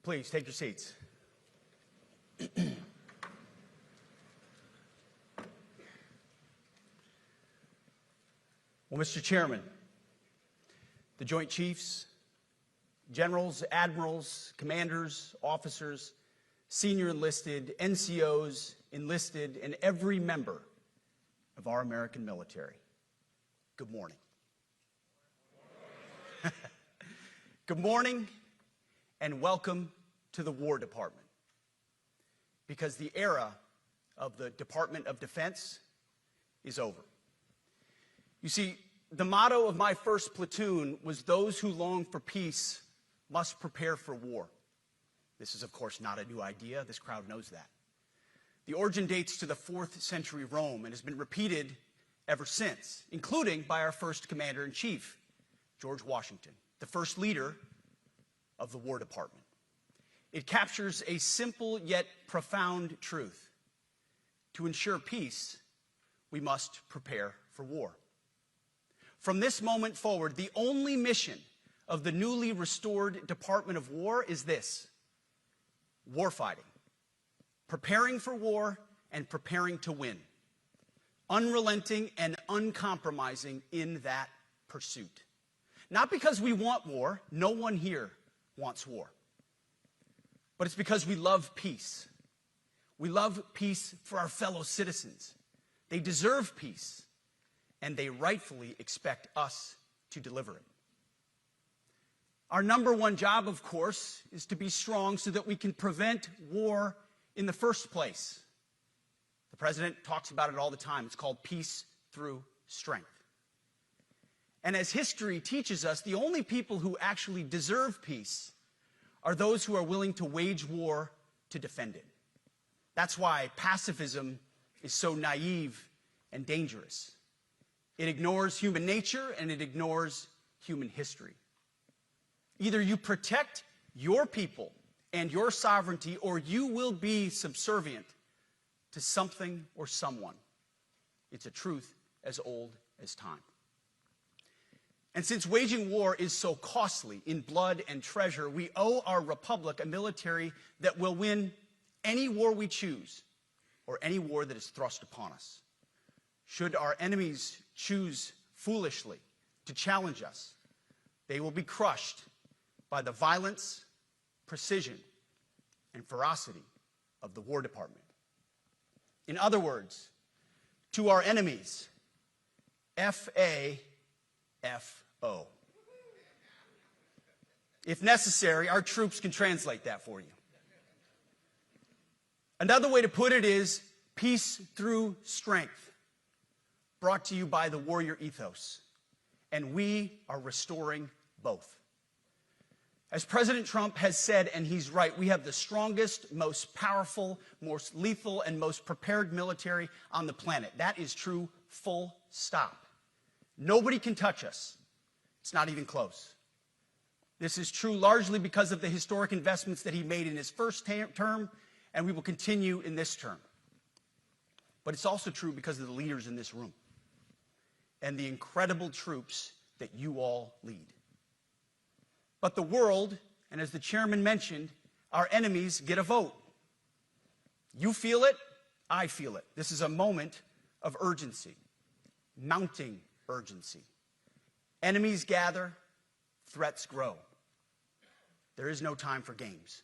Please take your seats. Well, Mr. Chairman, the Joint Chiefs, generals, admirals, commanders, officers, senior enlisted, NCOs, enlisted, and every member of our American military, good morning. Good morning and welcome to the War Department, because the era of the Department of Defense is over. You see, the motto of my first platoon was, "Those who long for peace must prepare for war." This is, of course, not a new idea. This crowd knows that. The origin dates to the 4th century Rome and has been repeated ever since, including by our first commander-in-chief, George Washington, the first leader of the War Department. It captures a simple yet profound truth. To ensure peace, we must prepare for war. From this moment forward, the only mission of the newly restored Department of War is this: warfighting. Preparing for war and preparing to win. Unrelenting and uncompromising in that pursuit. Not because we want war. No one here wants war. But it's because we love peace. We love peace for our fellow citizens. They deserve peace, and they rightfully expect us to deliver it. Our number one job, of course, is to be strong so that we can prevent war in the first place. The president talks about it all the time. It's called peace through strength. And as history teaches us, the only people who actually deserve peace are those who are willing to wage war to defend it. That's why pacifism is so naive and dangerous. It ignores human nature and it ignores human history. Either you protect your people and your sovereignty, or you will be subservient to something or someone. It's a truth as old as time. And since waging war is so costly in blood and treasure, we owe our republic a military that will win any war we choose, or any war that is thrust upon us. Should our enemies choose foolishly to challenge us, they will be crushed by the violence, precision, and ferocity of the War Department. In other words, to our enemies, F-A-F-O. If necessary, our troops can translate that for you. Another way to put it is peace through strength, brought to you by the warrior ethos. And we are restoring both. As President Trump has said, and he's right, we have the strongest, most powerful, most lethal, and most prepared military on the planet. That is true, full stop. Nobody can touch us. It's not even close. This is true largely because of the historic investments that he made in his first term, and we will continue in this term. But it's also true because of the leaders in this room and the incredible troops that you all lead. But the world, and as the chairman mentioned, our enemies get a vote. You feel it, I feel it. This is a moment of urgency, mounting urgency. Enemies gather, threats grow. There is no time for games.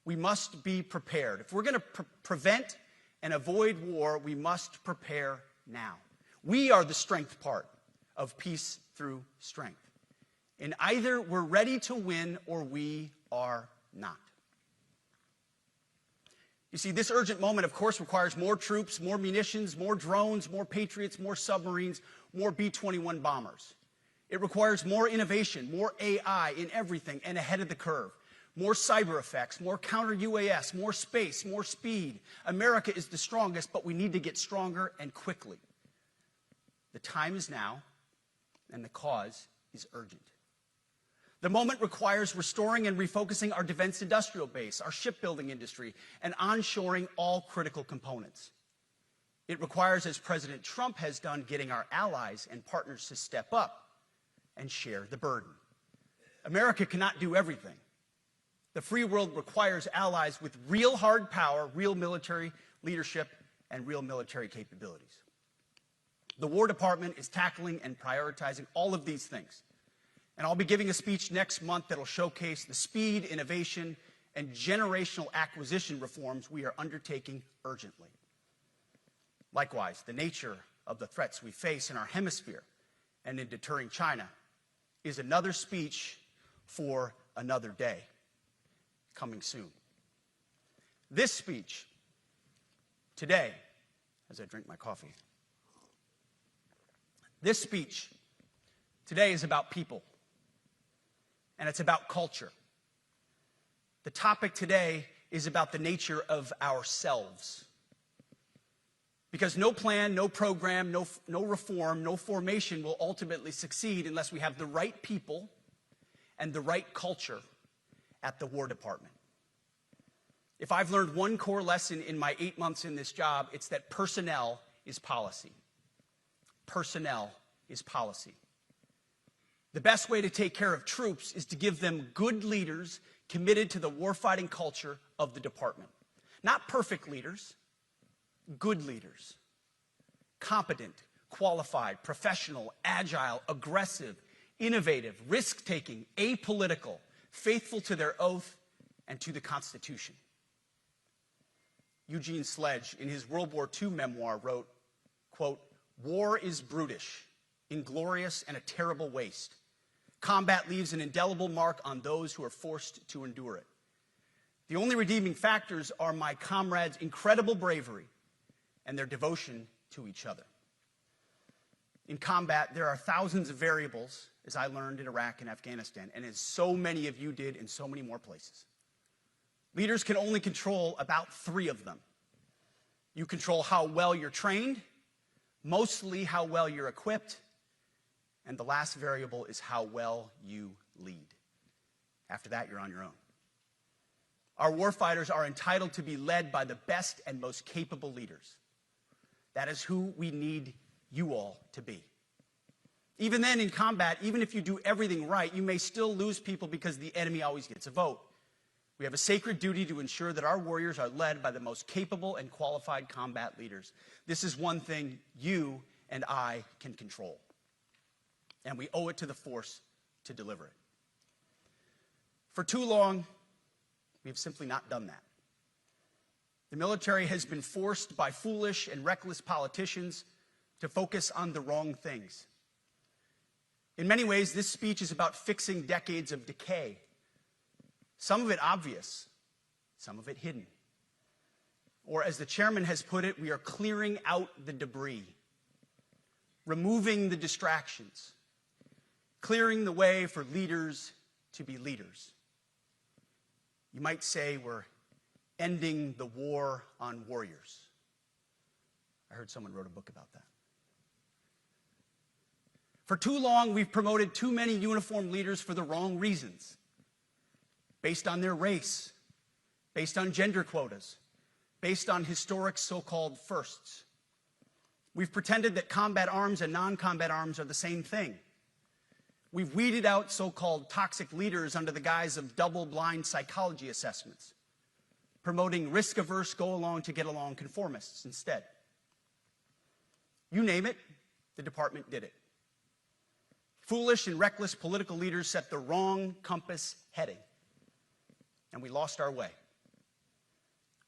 We must be prepared. If we're going to prevent and avoid war, we must prepare now. We are the strength part of peace through strength. And either we're ready to win or we are not. You see, this urgent moment, of course, requires more troops, more munitions, more drones, more Patriots, more submarines, more B-21 bombers. It requires more innovation, more AI in everything and ahead of the curve. More cyber effects, more counter-UAS, more space, more speed. America is the strongest, but we need to get stronger and quickly. The time is now, and the cause is urgent. The moment requires restoring and refocusing our defense industrial base, our shipbuilding industry, and onshoring all critical components. It requires, as President Trump has done, getting our allies and partners to step up and share the burden. America cannot do everything. The free world requires allies with real hard power, real military leadership, and real military capabilities. The War Department is tackling and prioritizing all of these things. And I'll be giving a speech next month that will showcase the speed, innovation, and generational acquisition reforms we are undertaking urgently. Likewise, the nature of the threats we face in our hemisphere and in deterring China is another speech for another day, coming soon. This speech today, as I drink my coffee, this speech today is about people, and it's about culture. The topic today is about the nature of ourselves. Because no plan, no program, no reform, no formation will ultimately succeed unless we have the right people and the right culture at the War Department. If I've learned one core lesson in my 8 months in this job, it's that personnel is policy. Personnel is policy. The best way to take care of troops is to give them good leaders committed to the warfighting culture of the department. Not perfect leaders, good leaders. Competent, qualified, professional, agile, aggressive, innovative, risk-taking, apolitical, faithful to their oath and to the Constitution. Eugene Sledge, in his World War II memoir, wrote, quote, "War is brutish, inglorious, and a terrible waste. Combat leaves an indelible mark on those who are forced to endure it. The only redeeming factors are my comrades' incredible bravery and their devotion to each other." In combat, there are thousands of variables, as I learned in Iraq and Afghanistan, and as so many of you did in so many more places. Leaders can only control about 3 of them. You control how well you're trained, mostly how well you're equipped, and the last variable is how well you lead. After that, you're on your own. Our warfighters are entitled to be led by the best and most capable leaders. That is who we need you all to be. Even then, in combat, even if you do everything right, you may still lose people because the enemy always gets a vote. We have a sacred duty to ensure that our warriors are led by the most capable and qualified combat leaders. This is one thing you and I can control, and we owe it to the force to deliver it. For too long, we've simply not done that. The military has been forced by foolish and reckless politicians to focus on the wrong things. In many ways, this speech is about fixing decades of decay. Some of it obvious, some of it hidden. Or as the chairman has put it, we are clearing out the debris, removing the distractions, clearing the way for leaders to be leaders. You might say we're ending the war on warriors. I heard someone wrote a book about that. For too long, we've promoted too many uniformed leaders for the wrong reasons, based on their race, based on gender quotas, based on historic so-called firsts. We've pretended that combat arms and non-combat arms are the same thing. We've weeded out so-called toxic leaders under the guise of double-blind psychology assessments, promoting risk-averse, go-along-to-get-along conformists instead. You name it, the department did it. Foolish and reckless political leaders set the wrong compass heading, and we lost our way.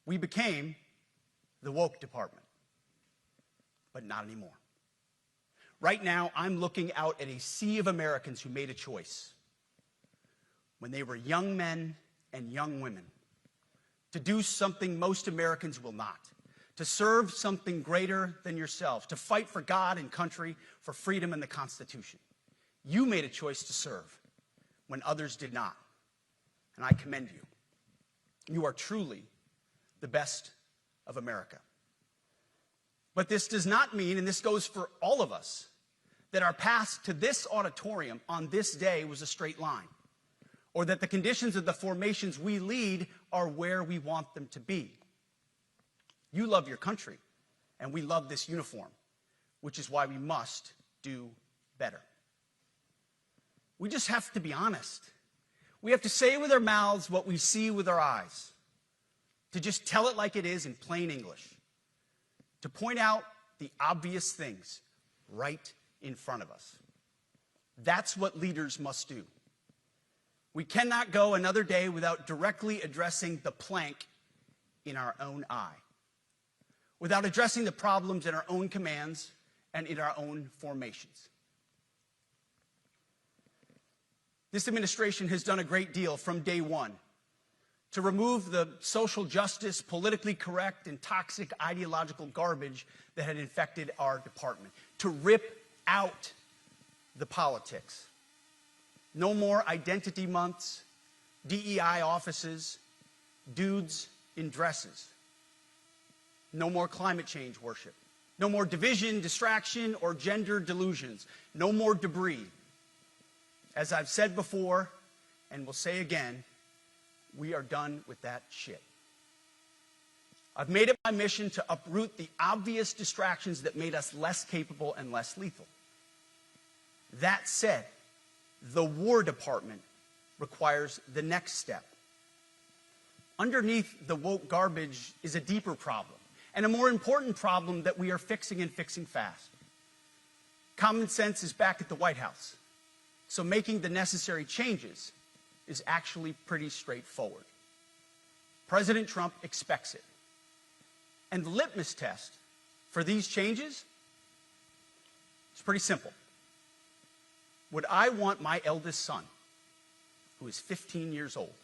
We became the woke department, but not anymore. Right now, I'm looking out at a sea of Americans who made a choice when they were young men and young women to do something most Americans will not, to serve something greater than yourselves, to fight for God and country, for freedom and the Constitution. You made a choice to serve when others did not, and I commend you. You are truly the best of America. But this does not mean, and this goes for all of us, that our path to this auditorium on this day was a straight line, or that the conditions of the formations we lead are where we want them to be. You love your country, and we love this uniform, which is why we must do better. We just have to be honest. We have to say with our mouths what we see with our eyes, to just tell it like it is in plain English, to point out the obvious things right in front of us. That's what leaders must do. We cannot go another day without directly addressing the plank in our own eye, without addressing the problems in our own commands and in our own formations. This administration has done a great deal from day one to remove the social justice, politically correct, and toxic ideological garbage that had infected our department, to rip out the politics. No more identity months, DEI offices, dudes in dresses. No more climate change worship. No more division, distraction, or gender delusions. No more debris. As I've said before, and will say again, we are done with that shit. I've made it my mission to uproot the obvious distractions that made us less capable and less lethal. That said, the War Department requires the next step. Underneath the woke garbage is a deeper problem, and a more important problem that we are fixing and fixing fast. Common sense is back at the White House, so making the necessary changes is actually pretty straightforward. President Trump expects it. And the litmus test for these changes is pretty simple. Would I want my eldest son, who is 15 years old,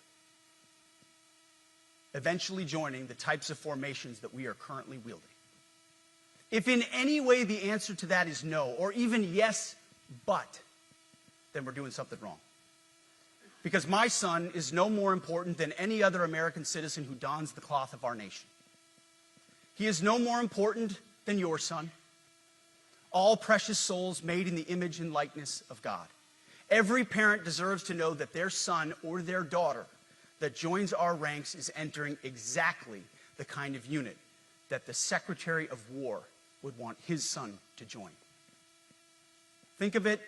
eventually joining the types of formations that we are currently wielding? If in any way the answer to that is no, or even yes, but, then we're doing something wrong. Because my son is no more important than any other American citizen who dons the cloth of our nation. He is no more important than your son. All precious souls made in the image and likeness of God. Every parent deserves to know that their son or their daughter that joins our ranks is entering exactly the kind of unit that the Secretary of War would want his son to join. Think of it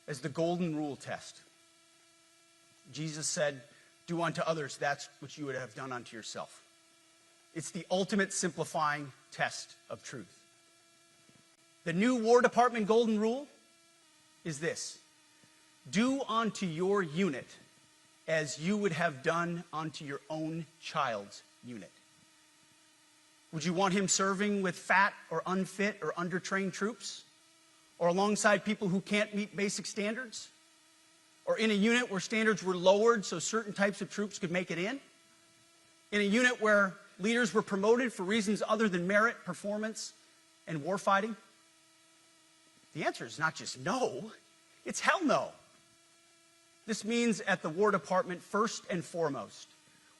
as the golden rule test. Jesus said, "Do unto others that which you would have done unto yourself." It's the ultimate simplifying test of truth. The new War Department golden rule is this: do unto your unit as you would have done unto your own child's unit. Would you want him serving with fat or unfit or undertrained troops? Or alongside people who can't meet basic standards? Or in a unit where standards were lowered so certain types of troops could make it in? In a unit where leaders were promoted for reasons other than merit, performance, and warfighting? The answer is not just no, it's hell no. This means at the War Department, first and foremost,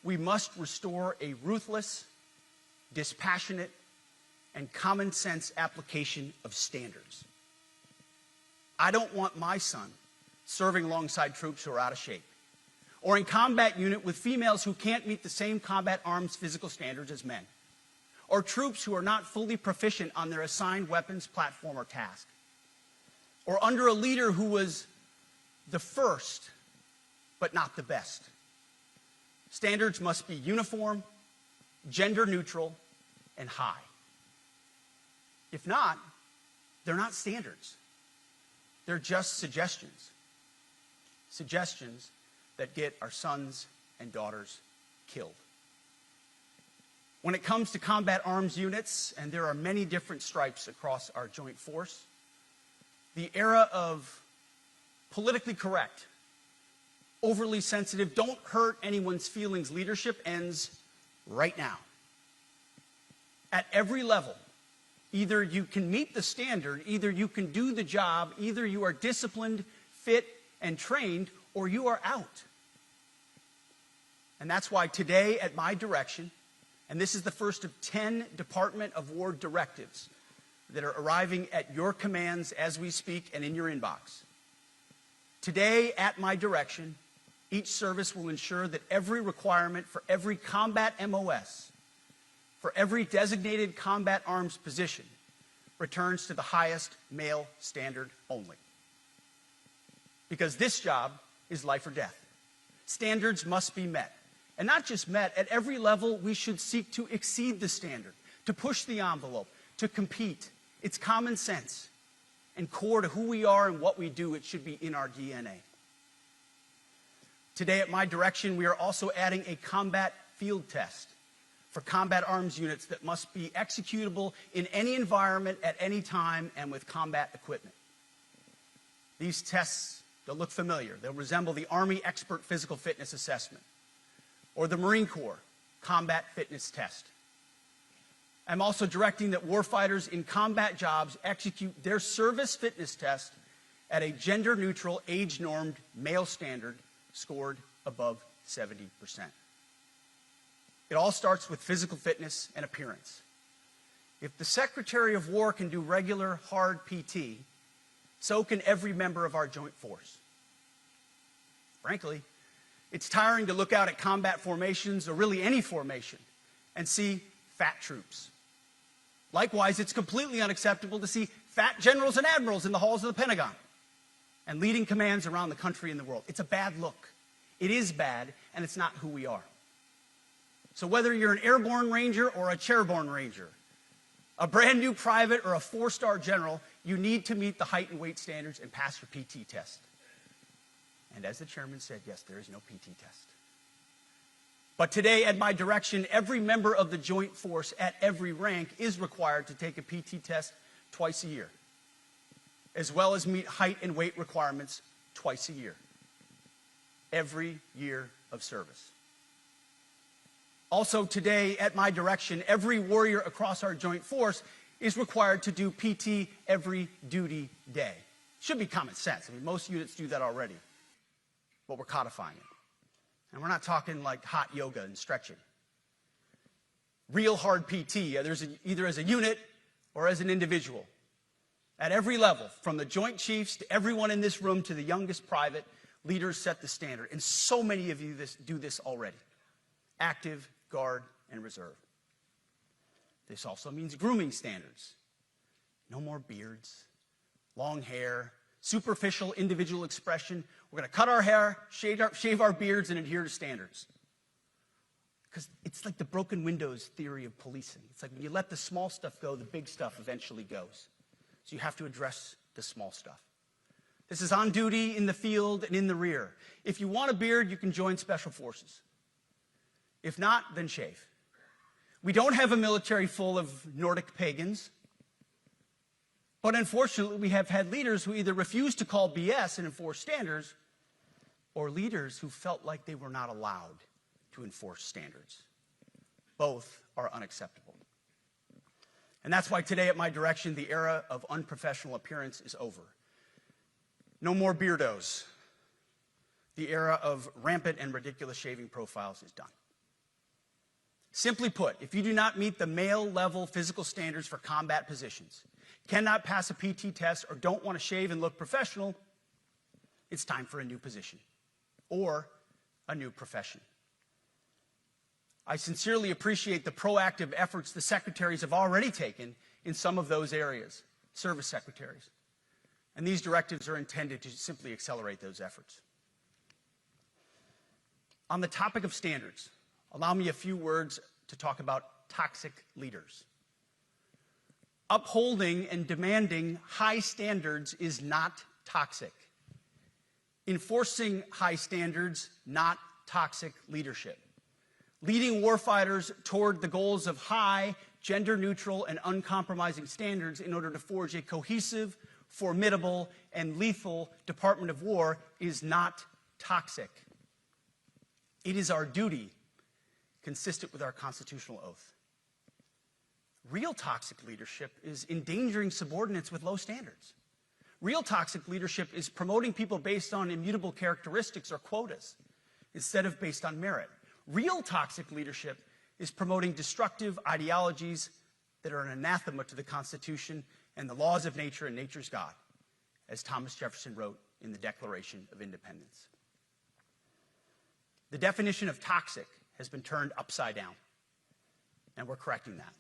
we must restore a ruthless, dispassionate, and common sense application of standards. I don't want my son serving alongside troops who are out of shape, or in combat unit with females who can't meet the same combat arms physical standards as men, or troops who are not fully proficient on their assigned weapons, platform, or task, or under a leader who was the first, but not the best. Standards must be uniform, gender neutral, and high. If not, they're not standards. They're just suggestions. Suggestions that get our sons and daughters killed. When it comes to combat arms units, and there are many different stripes across our joint force, the era of politically correct, overly sensitive, don't hurt anyone's feelings leadership ends right now. At every level, either you can meet the standard, either you can do the job, either you are disciplined, fit, and trained, or you are out. And that's why today, at my direction, and this is the first of 10 Department of War directives that are arriving at your commands as we speak and in your inbox. Today, at my direction, each service will ensure that every requirement for every combat MOS, for every designated combat arms position, returns to the highest male standard only. Because this job is life or death. standards must be met. And not just met, at every level we should seek to exceed the standard, to push the envelope, to compete. It's common sense and core to who we are and what we do. It should be in our DNA. Today, at my direction, we are also adding a combat field test for combat arms units that must be executable in any environment at any time and with combat equipment. These tests, they'll look familiar. They'll resemble the Army Expert Physical Fitness Assessment or the Marine Corps Combat Fitness Test. I'm also directing that warfighters in combat jobs execute their service fitness test at a gender-neutral, age-normed male standard scored above 70%. It all starts with physical fitness and appearance. If the Secretary of War can do regular, hard PT, so can every member of our joint force. Frankly, it's tiring to look out at combat formations, or really any formation, and see fat troops. Likewise, it's completely unacceptable to see fat generals and admirals in the halls of the Pentagon and leading commands around the country and the world. It's a bad look. It is bad, and it's not who we are. So whether you're an airborne ranger or a chairborne ranger, a brand new private or a 4-star general, you need to meet the height and weight standards and pass your PT test. And as the chairman said, yes, there is no PT test. But today, at my direction, every member of the joint force at every rank is required to take a PT test twice a year, as well as meet height and weight requirements twice a year, every year of service. Also today, at my direction, every warrior across our joint force is required to do PT every duty day. Should be common sense. I mean, most units do that already, but we're codifying it. And we're not talking like hot yoga and stretching. Real hard PT, either as a unit or as an individual. At every level, from the Joint Chiefs to everyone in this room to the youngest private, leaders set the standard. And so many of you do this already. Active, Guard, and Reserve. This also means grooming standards. No more beards, long hair, superficial individual expression. We're going to cut our hair, shave our beards, and adhere to standards. Because it's like the broken windows theory of policing. It's like when you let the small stuff go, the big stuff eventually goes. So you have to address the small stuff. This is on duty, in the field, and in the rear. If you want a beard, you can join Special Forces. If not, then shave. We don't have a military full of Nordic pagans. But unfortunately, we have had leaders who either refused to call BS and enforce standards, or leaders who felt like they were not allowed to enforce standards. Both are unacceptable. And that's why today, at my direction, the era of unprofessional appearance is over. No more beardos. The era of rampant and ridiculous shaving profiles is done. Simply put, if you do not meet the male-level physical standards for combat positions, cannot pass a PT test, or don't want to shave and look professional, it's time for a new position or a new profession. I sincerely appreciate the proactive efforts the secretaries have already taken in some of those areas, service secretaries. And these directives are intended to simply accelerate those efforts. On the topic of standards, allow me a few words to talk about toxic leaders. Upholding and demanding high standards is not toxic. Enforcing high standards, not toxic leadership. Leading warfighters toward the goals of high, gender-neutral, and uncompromising standards in order to forge a cohesive, formidable, and lethal Department of War is not toxic. It is our duty, consistent with our constitutional oath. Real toxic leadership is endangering subordinates with low standards. Real toxic leadership is promoting people based on immutable characteristics or quotas instead of based on merit. Real toxic leadership is promoting destructive ideologies that are an anathema to the Constitution and the laws of nature and nature's God, as Thomas Jefferson wrote in the Declaration of Independence. The definition of toxic has been turned upside down, and we're correcting that.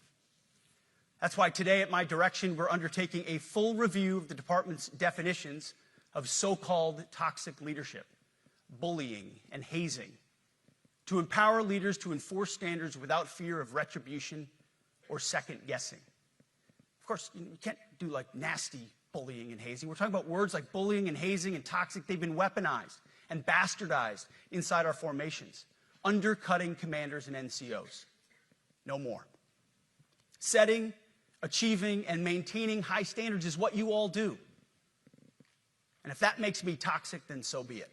That's why today, at my direction, we're undertaking a full review of the department's definitions of so-called toxic leadership, bullying, and hazing, to empower leaders to enforce standards without fear of retribution or second guessing. Of course, you can't do like nasty bullying and hazing. We're talking about words like bullying and hazing and toxic. They've been weaponized and bastardized inside our formations, undercutting commanders and NCOs. No more. Setting, achieving, and maintaining high standards is what you all do. And if that makes me toxic, then so be it.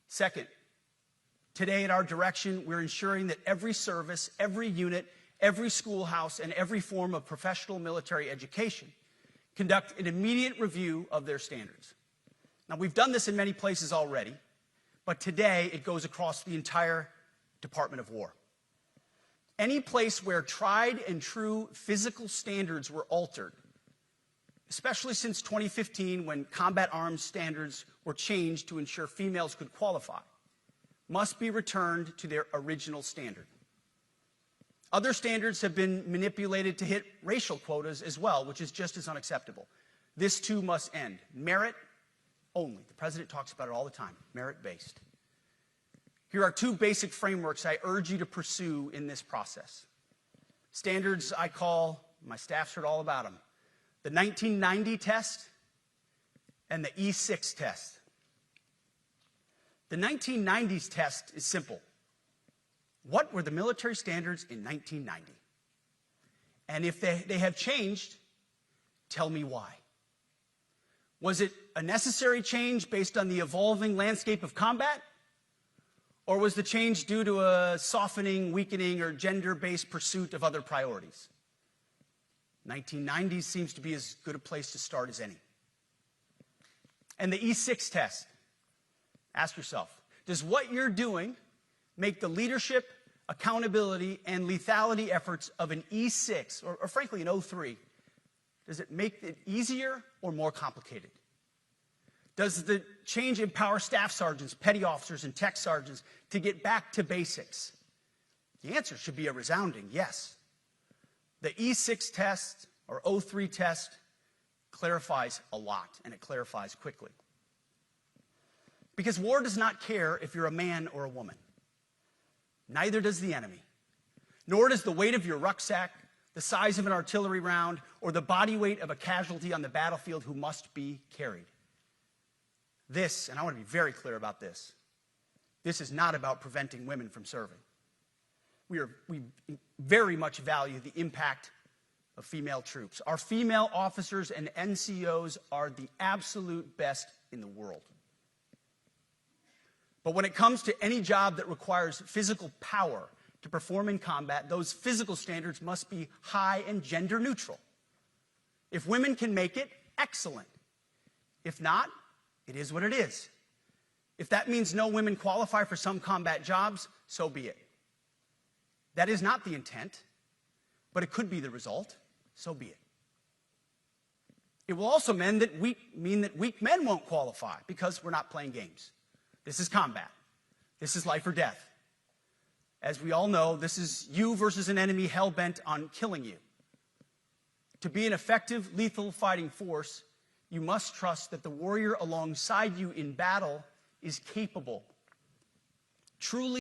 Second, today at our direction, we're ensuring that every service, every unit, every schoolhouse, and every form of professional military education conduct an immediate review of their standards. Now, we've done this in many places already, but today it goes across the entire Department of War. Any place where tried and true physical standards were altered, especially since 2015 when combat arms standards were changed to ensure females could qualify, must be returned to their original standard. Other standards have been manipulated to hit racial quotas as well, which is just as unacceptable. This too must end. Merit only. The president talks about it all the time, merit-based. Here are two basic frameworks I urge you to pursue in this process. Standards I call, my staff's heard all about them, the 1990 test and the E6 test. The 1990s test is simple. What were the military standards in 1990? And if they have changed, tell me why. Was it a necessary change based on the evolving landscape of combat? Or was the change due to a softening, weakening, or gender-based pursuit of other priorities? 1990s seems to be as good a place to start as any. And the E6 test. Ask yourself, does what you're doing make the leadership, accountability, and lethality efforts of an E6, or frankly an O3, does it make it easier or more complicated? Does the change empower staff sergeants, petty officers, and tech sergeants to get back to basics? The answer should be a resounding yes. The E6 test, or O3 test, clarifies a lot, and it clarifies quickly. Because war does not care if you're a man or a woman. Neither does the enemy. Nor does the weight of your rucksack, the size of an artillery round, or the body weight of a casualty on the battlefield who must be carried. This, and I want to be very clear about this, this is not about preventing women from serving. We very much value the impact of female troops. Our female officers and NCOs are the absolute best in the world. But when it comes to any job that requires physical power to perform in combat, those physical standards must be high and gender neutral. If women can make it, excellent. If not, it is what it is. If that means no women qualify for some combat jobs, so be it. That is not the intent, but it could be the result, so be it. It will also mean that weak men won't qualify because we're not playing games. This is combat. This is life or death. As we all know, this is you versus an enemy hell-bent on killing you. To be an effective, lethal fighting force, you must trust that the warrior alongside you in battle is capable, truly